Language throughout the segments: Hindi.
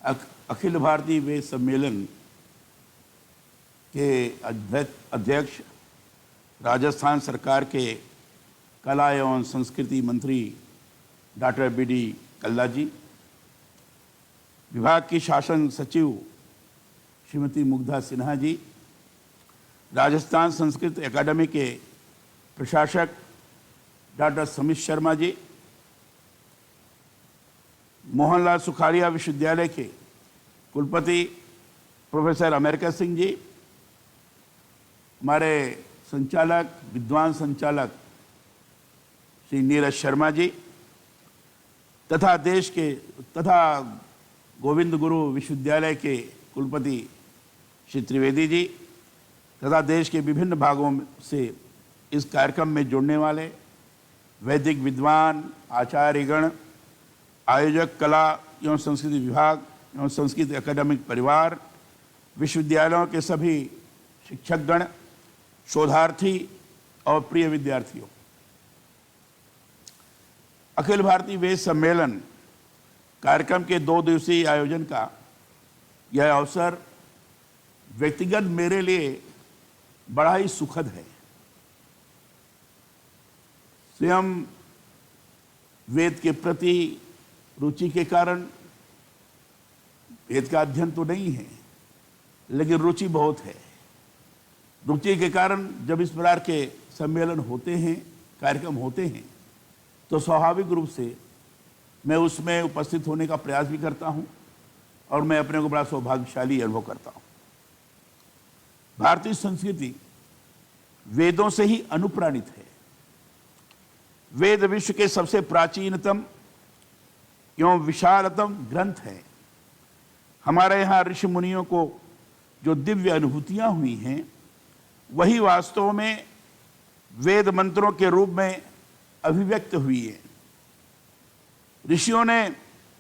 अखिल भारतीय वेद सम्मेलन के अध्यक्ष राजस्थान सरकार के कला एवं संस्कृति मंत्री डॉक्टर बी.डी. कल्ला जी, विभाग की शासन सचिव श्रीमती मुग्धा सिन्हा जी, राजस्थान संस्कृत एकेडमी के प्रशासक डॉक्टर समित शर्मा जी, मोहनलाल सुखाड़िया विश्वविद्यालय के कुलपति प्रोफेसर अमेरिका सिंह जी, हमारे संचालक विद्वान संचालक श्री नीरज शर्मा जी तथा गोविंद गुरु विश्वविद्यालय के कुलपति श्री त्रिवेदी जी तथा देश के विभिन्न भागों से इस कार्यक्रम में जुड़ने वाले वैदिक विद्वान, आचार्यगण, आयोजक, कला एवं संस्कृति विभाग एवं संस्कृत एकेडमिक परिवार, विश्वविद्यालयों के सभी शिक्षकगण, शोधार्थी और प्रिय विद्यार्थियों, अखिल भारतीय वेद सम्मेलन कार्यक्रम के 2 दिवसीय आयोजन का यह अवसर व्यक्तिगत मेरे लिए बड़ा ही सुखद है। स्वयं वेद के प्रति रुचि के कारण, वेद का अध्ययन तो नहीं है लेकिन रुचि बहुत है। रुचि के कारण जब इस प्रकार के सम्मेलन होते हैं, कार्यक्रम होते हैं, तो स्वाभाविक रूप से मैं उसमें उपस्थित होने का प्रयास भी करता हूं और मैं अपने को बड़ा सौभाग्यशाली अनुभव करता हूं। भारतीय संस्कृति वेदों से ही अनुप्राणित है। वेद विश्व के सबसे प्राचीनतम एवं विशालतम ग्रंथ है। हमारे यहाँ ऋषि मुनियों को जो दिव्य अनुभूतियां हुई हैं, वही वास्तव में वेद मंत्रों के रूप में अभिव्यक्त हुई है। ऋषियों ने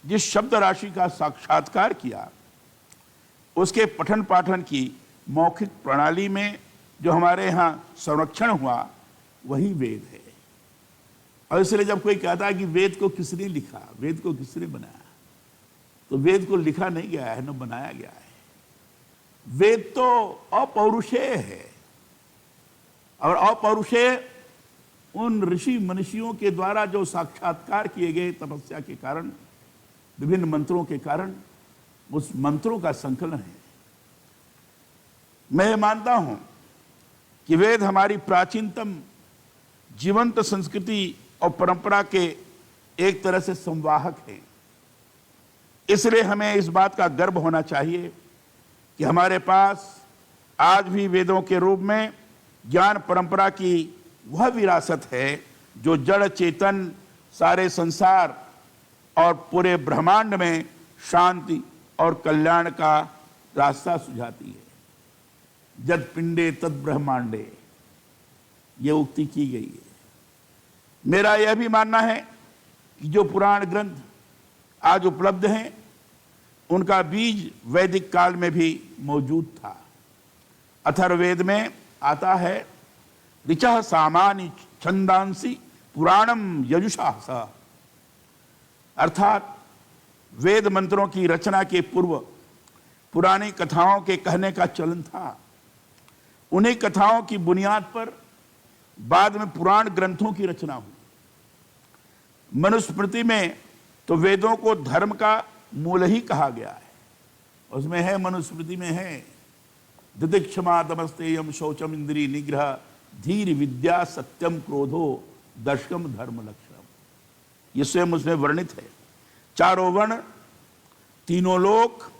जिस शब्द राशि का साक्षात्कार किया, उसके पठन पाठन की मौखिक प्रणाली में जो हमारे यहाँ संरक्षण हुआ, वही वेद है। और इसलिए जब कोई कहता है कि वेद को किसने लिखा, वेद को किसने बनाया, तो वेद को लिखा नहीं गया है, न बनाया गया है। वेद तो अपौरुषेय है और अपौरुषेय उन ऋषि मनुष्यों के द्वारा जो साक्षात्कार किए गए तपस्या के कारण, विभिन्न मंत्रों के कारण, उस मंत्रों का संकलन है। मैं मानता हूं कि वेद हमारी प्राचीनतम जीवंत संस्कृति और परंपरा के एक तरह से संवाहक हैं। इसलिए हमें इस बात का गर्व होना चाहिए कि हमारे पास आज भी वेदों के रूप में ज्ञान परंपरा की वह विरासत है जो जड़ चेतन सारे संसार और पूरे ब्रह्मांड में शांति और कल्याण का रास्ता सुझाती है। जद पिंडे तद ब्रह्मांडे, ये उक्ति की गई है। मेरा यह भी मानना है कि जो पुराण ग्रंथ आज उपलब्ध हैं, उनका बीज वैदिक काल में भी मौजूद था। अथर्ववेद में आता है, ऋचः सामानि छंदांसि पुराणम यजुषा स, अर्थात वेद मंत्रों की रचना के पूर्व पुरानी कथाओं के कहने का चलन था। उन्हीं कथाओं की बुनियाद पर बाद में पुराण ग्रंथों की रचना हुई। मनुस्मृति में तो वेदों को धर्म का मूल ही कहा गया है। उसमें है, मनुस्मृति में है, दिदिक्षमा दमस्तेयम शौचम इंद्रिय निग्रह धीर विद्या सत्यम क्रोधो दशकम धर्म लक्षणम, ये स्वयं उसमें वर्णित है। चारों वर्ण, तीनों लोक,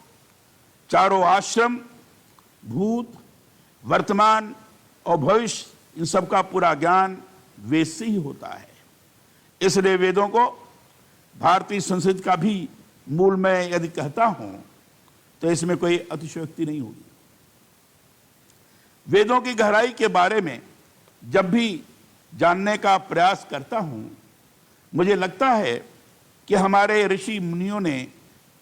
चारों आश्रम, भूत, वर्तमान और भविष्य, इन सब का पूरा ज्ञान वेद से ही होता है। इसलिए वेदों को भारतीय संस्कृति का भी मूल मैं यदि कहता हूं तो इसमें कोई अतिशयोक्ति नहीं होगी। वेदों की गहराई के बारे में जब भी जानने का प्रयास करता हूं, मुझे लगता है कि हमारे ऋषि मुनियों ने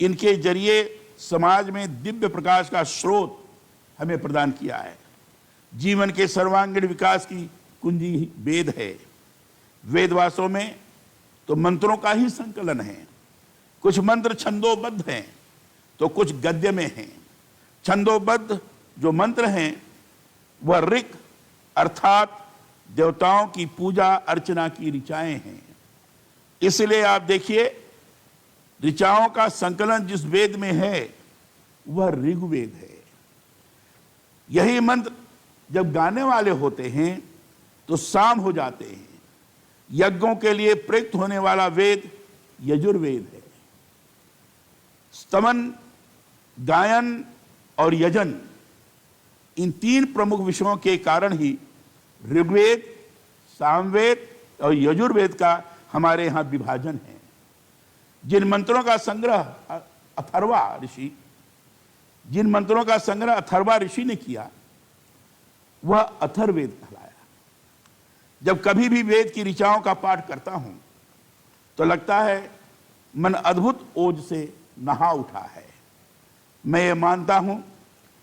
इनके जरिए समाज में दिव्य प्रकाश का स्रोत हमें प्रदान किया है। जीवन के सर्वांगीण विकास की कुंजी वेद है। वेद वास्तव में तो मंत्रों का ही संकलन है। कुछ मंत्र छंदोबद्ध हैं तो कुछ गद्य में हैं। छंदोबद्ध जो मंत्र हैं वह ऋक अर्थात देवताओं की पूजा अर्चना की ऋचाएं हैं। इसलिए आप देखिए, ऋचाओं का संकलन जिस वेद में है वह ऋग्वेद है। यही मंत्र जब गाने वाले होते हैं तो साम हो जाते हैं। यज्ञों के लिए प्रयुक्त होने वाला वेद यजुर्वेद है। स्तमन, गायन और यजन, इन तीन प्रमुख विषयों के कारण ही ऋग्वेद, सामवेद और यजुर्वेद का हमारे यहां विभाजन है। जिन मंत्रों का संग्रह अथर्वा ऋषि ने किया वह अथर्ववेद कहलाया। जब कभी भी वेद की ऋचाओं का पाठ करता हूं तो लगता है मन अद्भुत ओज से नहा उठा है। मैं ये मानता हूं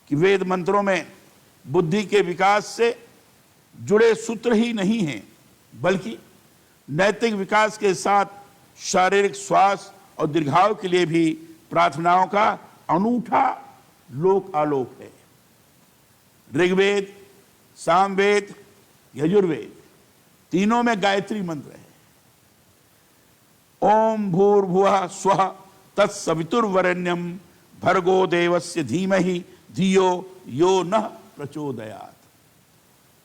कि वेद मंत्रों में बुद्धि के विकास से जुड़े सूत्र ही नहीं हैं, बल्कि नैतिक विकास के साथ शारीरिक स्वास्थ्य और दीर्घायु के लिए भी प्रार्थनाओं का अनूठा लोक आलोक है। ऋग्वेद, सामवेद, यजुर्वेद तीनों में गायत्री मंत्र है। ओम भूर्भुवः स्वः तत्सवितुर्वरेण्यं भर्गो देवस्य धीमहि धियो यो नः प्रचोदयात्।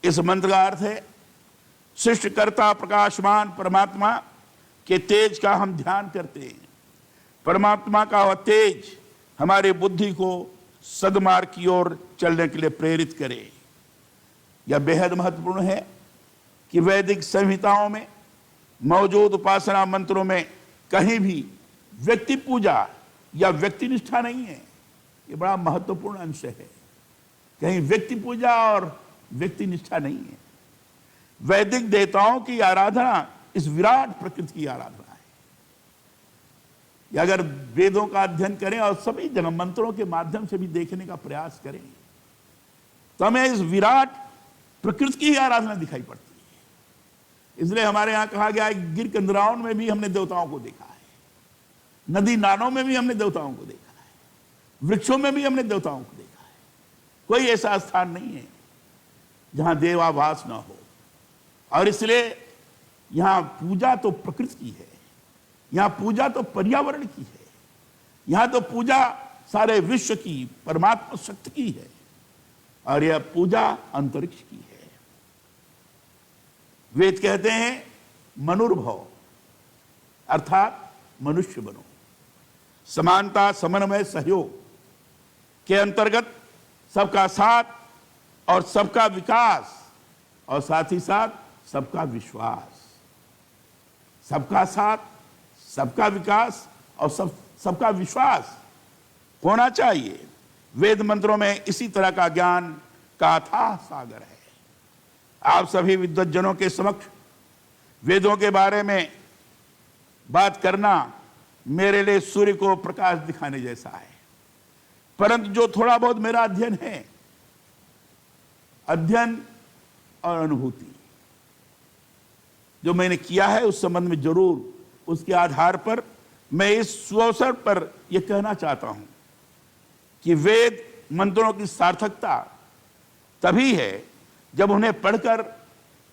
इस मंत्र का अर्थ है सृष्टिकर्ता प्रकाशमान परमात्मा के तेज का हम ध्यान करते हैं। परमात्मा का वह तेज हमारे बुद्धि को सद्मार्ग की ओर चलने के लिए प्रेरित करे। यह बेहद महत्वपूर्ण है कि वैदिक संहिताओं में मौजूद उपासना मंत्रों में कहीं भी व्यक्ति पूजा या व्यक्ति निष्ठा नहीं है। यह बड़ा महत्वपूर्ण अंश है। कहीं व्यक्ति पूजा और व्यक्ति निष्ठा नहीं है। वैदिक देवताओं की आराधना इस विराट प्रकृति की आराधना है। या अगर वेदों का अध्ययन करें और सभी जगह मंत्रों के माध्यम से भी देखने का प्रयास करें तो हमें इस विराट प्रकृति की आराधना दिखाई पड़ती है। इसलिए हमारे यहां कहा गया है, गिर कंदराओं में भी हमने देवताओं को देखा है, नदी नालों में भी हमने देवताओं को देखा है, वृक्षों में भी हमने देवताओं को देखा है। कोई ऐसा स्थान नहीं है जहां देवाभास ना हो। और इसलिए यहां पूजा तो प्रकृति की है, यहां पूजा तो पर्यावरण की है, यहां तो पूजा सारे विश्व की, परमात्मा शक्ति की है, और यह पूजा अंतरिक्ष की है। वेद कहते हैं मनुर्भव, अर्थात मनुष्य बनो। समानता, समन्वय, सहयोग के अंतर्गत सबका साथ और सबका विकास, और साथ ही साथ सबका विश्वास। सबका साथ, सबका विकास और सबका विश्वास होना चाहिए। वेद मंत्रों में इसी तरह का ज्ञान का अथाह सागर है। आप सभी विद्वज्जनों के समक्ष वेदों के बारे में बात करना मेरे लिए सूर्य को प्रकाश दिखाने जैसा है। परंतु जो थोड़ा बहुत मेरा अध्ययन है, अध्ययन और अनुभूति जो मैंने किया है, उस संबंध में जरूर उसके आधार पर मैं इस सुअवसर पर यह कहना चाहता हूं कि वेद मंत्रों की सार्थकता तभी है जब उन्हें पढ़कर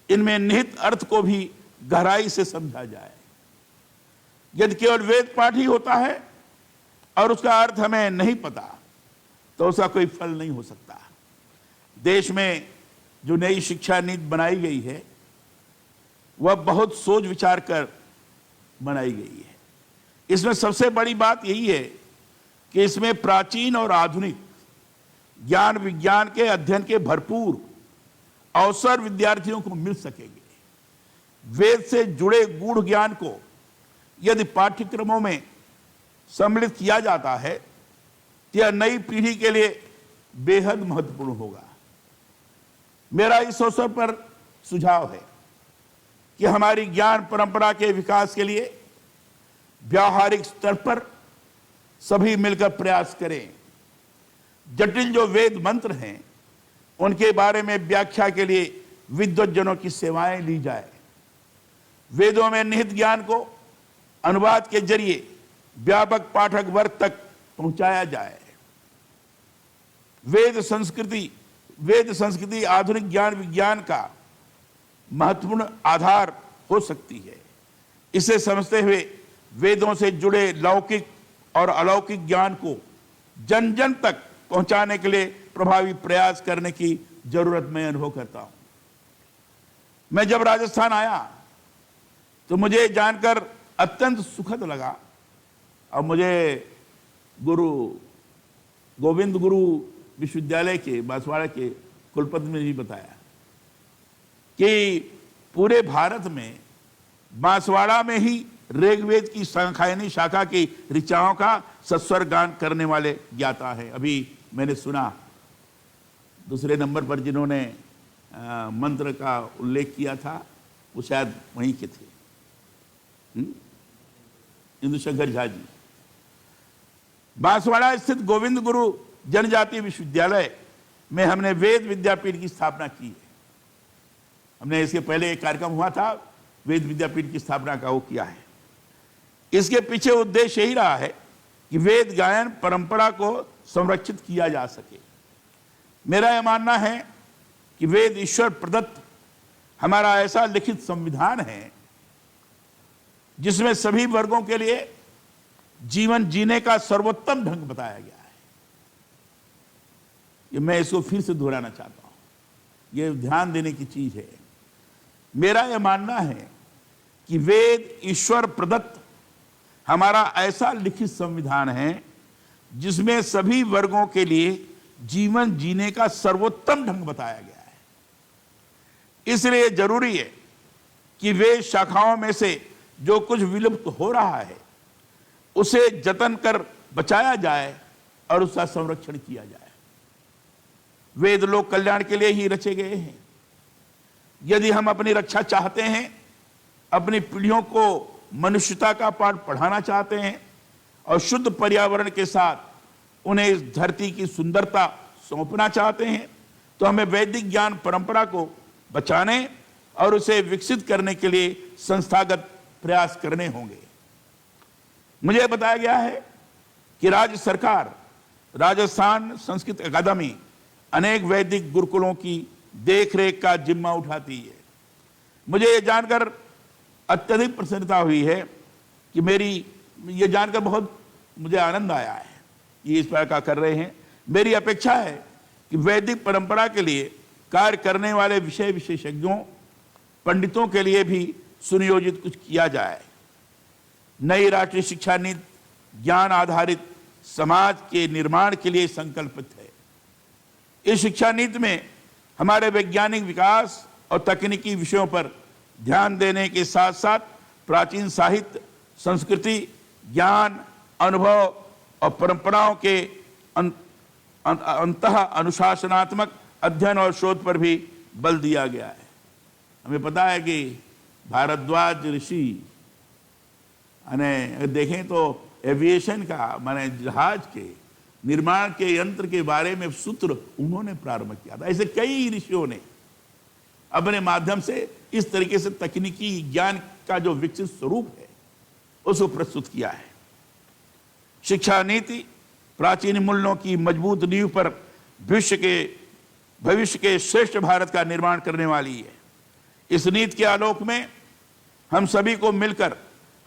इनमें निहित अर्थ को भी गहराई से समझा जाए। यदि केवल वेद पाठ ही होता है और उसका अर्थ हमें नहीं पता तो उसका कोई फल नहीं हो सकता। देश में जो नई शिक्षा नीति बनाई गई है वह बहुत सोच विचार कर बनाई गई है। इसमें सबसे बड़ी बात यही है कि इसमें प्राचीन और आधुनिक ज्ञान विज्ञान के अध्ययन के भरपूर अवसर विद्यार्थियों को मिल सकेंगे। वेद से जुड़े गूढ़ ज्ञान को यदि पाठ्यक्रमों में सम्मिलित किया जाता है तो यह नई पीढ़ी के लिए बेहद महत्वपूर्ण होगा। मेरा इस अवसर पर सुझाव है कि हमारी ज्ञान परंपरा के विकास के लिए व्यावहारिक स्तर पर सभी मिलकर प्रयास करें। जटिल जो वेद मंत्र हैं उनके बारे में व्याख्या के लिए विद्वज्जनों की सेवाएं ली जाए। वेदों में निहित ज्ञान को अनुवाद के जरिए व्यापक पाठक वर्ग तक पहुंचाया जाए। वेद संस्कृति आधुनिक ज्ञान विज्ञान का महत्वपूर्ण आधार हो सकती है। इसे समझते हुए वेदों से जुड़े लौकिक और अलौकिक ज्ञान को जन जन तक पहुंचाने के लिए प्रभावी प्रयास करने की जरूरत मैं अनुभव करता हूं। मैं जब राजस्थान आया तो मुझे जानकर अत्यंत सुखद लगा और मुझे गोविंद गुरु विश्वविद्यालय के बांसवाड़ा के कुलपति ने भी बताया कि पूरे भारत में बांसवाड़ा में ही ऋग्वेद की सांख्यायनी शाखा की ऋचाओं का सस्वर गान करने वाले ज्ञाता है। अभी मैंने सुना दूसरे नंबर पर जिन्होंने मंत्र का उल्लेख किया था वो शायद वहीं के थे, इंदुशंकर झा जी। बांसवाड़ा स्थित गोविंद गुरु जनजातीय विश्वविद्यालय में हमने वेद विद्यापीठ की स्थापना की है। हमने इसके पहले एक कार्यक्रम हुआ था, वेद विद्यापीठ की स्थापना का वो किया है। इसके पीछे उद्देश्य यही रहा है कि वेद गायन परंपरा को संरक्षित किया जा सके। मेरा यह मानना है कि वेद ईश्वर प्रदत्त हमारा ऐसा लिखित संविधान है जिसमें सभी वर्गों के लिए जीवन जीने का सर्वोत्तम ढंग बताया गया है। ये मैं इसको फिर से दोहराना चाहता हूं, ये ध्यान देने की चीज है। मेरा यह मानना है कि वेद ईश्वर प्रदत्त हमारा ऐसा लिखित संविधान है जिसमें सभी वर्गों के लिए जीवन जीने का सर्वोत्तम ढंग बताया गया है। इसलिए जरूरी है कि वेद शाखाओं में से जो कुछ विलुप्त हो रहा है उसे जतन कर बचाया जाए और उसका संरक्षण किया जाए। वेद लोक कल्याण के लिए ही रचे गए हैं। यदि हम अपनी रक्षा चाहते हैं, अपनी पीढ़ियों को मनुष्यता का पाठ पढ़ाना चाहते हैं और शुद्ध पर्यावरण के साथ उन्हें इस धरती की सुंदरता सौंपना चाहते हैं, तो हमें वैदिक ज्ञान परंपरा को बचाने और उसे विकसित करने के लिए संस्थागत प्रयास करने होंगे। मुझे बताया गया है कि राज्य सरकार राजस्थान संस्कृत अकादमी अनेक वैदिक गुरुकुलों की देखरेख का जिम्मा उठाती है। मुझे ये जानकर अत्यधिक प्रसन्नता हुई है कि ये जानकर बहुत मुझे आनंद आया है, ये इस प्रकार का कर रहे हैं। मेरी अपेक्षा है कि वैदिक परंपरा के लिए कार्य करने वाले विषय विशेषज्ञों पंडितों के लिए भी सुनियोजित कुछ किया जाए। नई राष्ट्रीय शिक्षा नीति ज्ञान आधारित समाज के निर्माण के लिए संकल्पित है। इस शिक्षा नीति में हमारे वैज्ञानिक विकास और तकनीकी विषयों पर ध्यान देने के साथ साथ प्राचीन साहित्य, संस्कृति, ज्ञान, अनुभव और परंपराओं के अंतः अनुशासनात्मक अध्ययन और शोध पर भी बल दिया गया है। हमें पता है कि भारद्वाज ऋषि देखें तो एविएशन का माने जहाज के निर्माण के यंत्र के बारे में सूत्र उन्होंने प्रारंभ किया था। ऐसे कई ऋषियों ने अपने माध्यम से इस तरीके से तकनीकी ज्ञान का जो विकसित स्वरूप है उसको प्रस्तुत किया है। शिक्षा नीति प्राचीन मूल्यों की मजबूत नींव पर भविष्य के श्रेष्ठ भारत का निर्माण करने वाली है। इस नीति के आलोक में हम सभी को मिलकर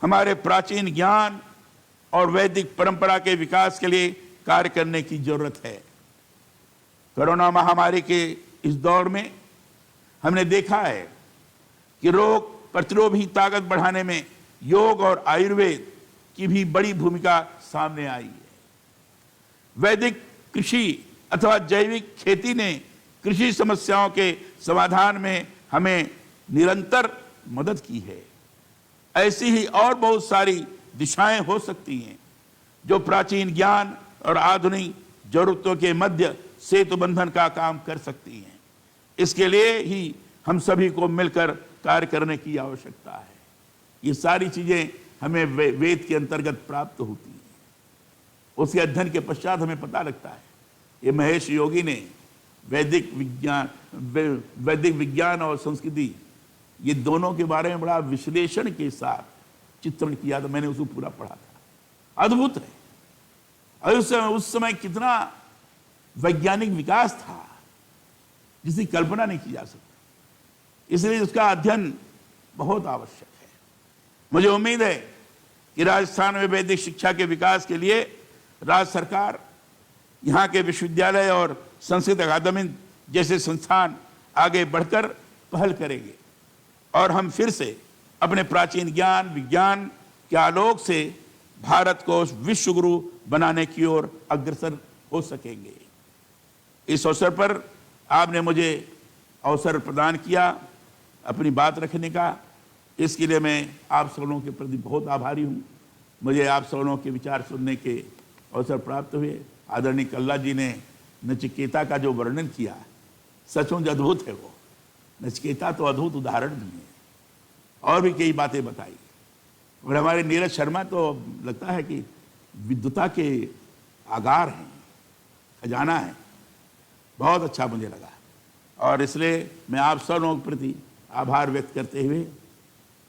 हमारे प्राचीन ज्ञान और वैदिक परंपरा के विकास के लिए कार्य करने की जरूरत है। कोरोना महामारी के इस दौर में हमने देखा है कि रोग प्रतिरोधी ताकत बढ़ाने में योग और आयुर्वेद की भी बड़ी भूमिका सामने आई है। वैदिक कृषि अथवा जैविक खेती ने कृषि समस्याओं के समाधान में हमें निरंतर मदद की है। ऐसी ही और बहुत सारी दिशाएं हो सकती हैं जो प्राचीन ज्ञान और आधुनिक जरूरतों के मध्य सेतु बंधन का काम कर सकती हैं। इसके लिए ही हम सभी को मिलकर कार्य करने की आवश्यकता है। ये सारी चीजें हमें वेद के अंतर्गत प्राप्त होती हैं। उसके अध्ययन के पश्चात हमें पता लगता है। ये महेश योगी ने वैदिक विज्ञान और संस्कृति ये दोनों के बारे में बड़ा विश्लेषण के साथ चित्रण किया था। मैंने उसको पूरा पढ़ा था। अद्भुत है, और उस समय कितना वैज्ञानिक विकास था जिसकी कल्पना नहीं की जा सकती। इसलिए उसका अध्ययन बहुत आवश्यक है। मुझे उम्मीद है कि राजस्थान में वैदिक शिक्षा के विकास के लिए राज्य सरकार, यहाँ के विश्वविद्यालय और संस्कृत अकादमी जैसे संस्थान आगे बढ़कर पहल करेंगे और हम फिर से अपने प्राचीन ज्ञान विज्ञान के आलोक से भारत को विश्व गुरु बनाने की ओर अग्रसर हो सकेंगे। इस अवसर पर आपने मुझे अवसर प्रदान किया अपनी बात रखने का, इसके लिए मैं आप सबों के प्रति बहुत आभारी हूँ। मुझे आप सबों के विचार सुनने के अवसर प्राप्त हुए। आदरणीय कल्ला जी ने नचिकेता का जो वर्णन किया सचमुच अद्भुत है। वो नचिकेता तो अद्भुत उदाहरण भी है और भी कई बातें बताई। और हमारे नीरज शर्मा तो लगता है कि विद्वता के आगार हैं, खजाना है। बहुत अच्छा मुझे लगा और इसलिए मैं आप सब लोगों के प्रति आभार व्यक्त करते हुए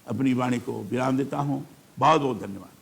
अपनी वाणी को विराम देता हूँ। बहुत बहुत धन्यवाद।